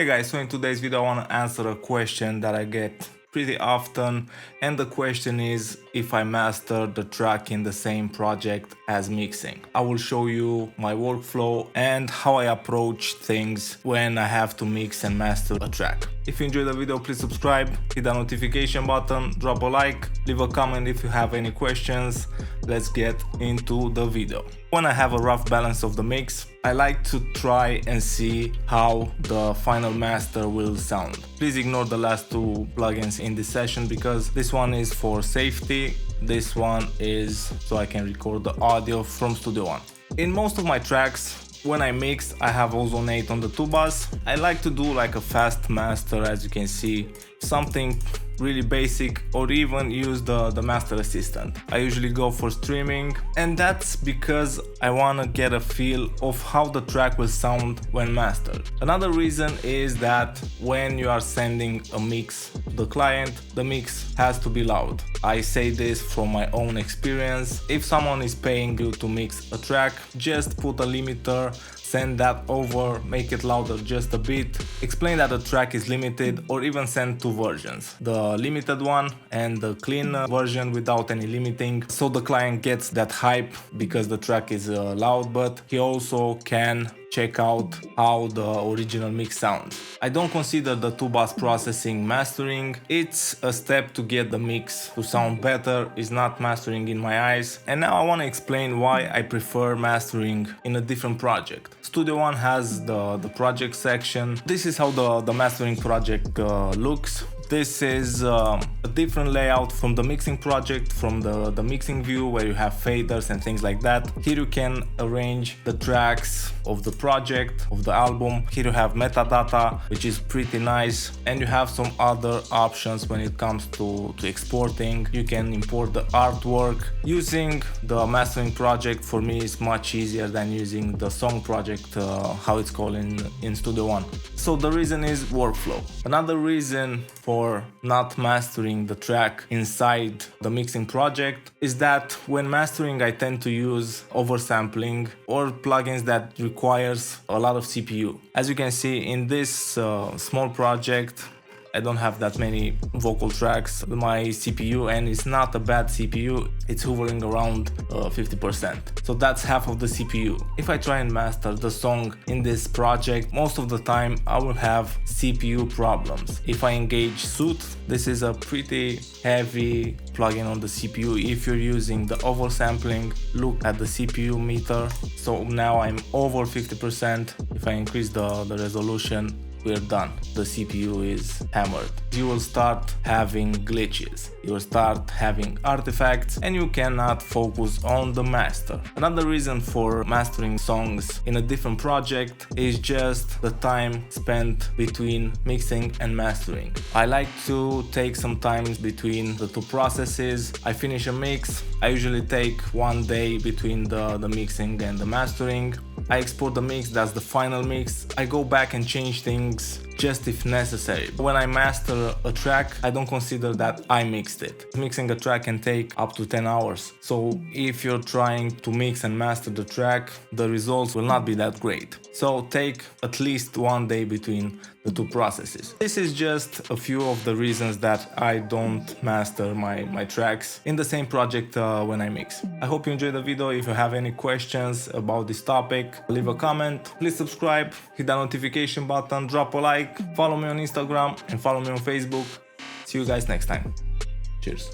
guys, so in today's video I want to answer a question that I get pretty often, and the question is if I master the track in the same project as mixing. I will show you my workflow and how I approach things when I have to mix and master a track. If you enjoyed the video, please subscribe, hit the notification button, drop a like, leave a comment if you have any questions. Let's get into the video. When I have a rough balance of the mix, I like to try and see how the final master will sound. Please ignore the last two plugins in this session because this one is for safety, this one is so I can record the audio from Studio One. In most of my tracks, when I mix, I have Ozone 8 on the tubas. I like to do like a fast master, as you can see, something really basic, or even use the master assistant. I usually go for streaming, and that's because I want to get a feel of how the track will sound when mastered. Another reason is that when you are sending a mix to the client, the mix has to be loud. I say this from my own experience. If someone is paying you to mix a track, just put a limiter, send that over, make it louder just a bit, explain that the track is limited, or even send two versions, the limited one and the clean version without any limiting, so the client gets that hype because the track is loud, but he also can check out how the original mix sounds. I don't consider the two-bus processing mastering. It's a step to get the mix to sound better. It's not mastering in my eyes. And now I want to explain why I prefer mastering in a different project. Studio One has the project section. This is how the mastering project looks. This is a different layout from the mixing project, from the mixing view where you have faders and things like that. Here you can arrange the tracks of the project, of the album. Here you have metadata, which is pretty nice. And you have some other options when it comes to exporting. You can import the artwork. Using the mastering project for me is much easier than using the song project, how it's called in Studio One. So the reason is workflow. Another reason for not mastering the track inside the mixing project is that when mastering I tend to use oversampling or plugins that requires a lot of CPU. As you can see in this small project, I don't have that many vocal tracks. My CPU, and it's not a bad CPU, it's hovering around 50%. So that's half of the CPU. If I try and master the song in this project, most of the time I will have CPU problems. If I engage Soothe, this is a pretty heavy plugin on the CPU. If you're using the oversampling, look at the CPU meter. So now I'm over 50%. If I increase the resolution, we're done. The CPU is hammered. You will start having glitches, you will start having artifacts, and you cannot focus on the master. Another reason for mastering songs in a different project is just the time spent between mixing and mastering. I like to take some time between the two processes. I finish a mix, I usually take 1 day between the mixing and the mastering. I export the mix, that's the final mix. I go back and change things just if necessary. When I master a track, I don't consider that I mixed it. Mixing a track can take up to 10 hours. So if you're trying to mix and master the track, the results will not be that great. So take at least 1 day between the two processes. This is just a few of the reasons that I don't master my tracks in the same project when I mix. I hope you enjoyed the video. If you have any questions about this topic, leave a comment. Please subscribe, hit that notification button, drop a like, follow me on Instagram and follow me on Facebook. See you guys next time. Cheers.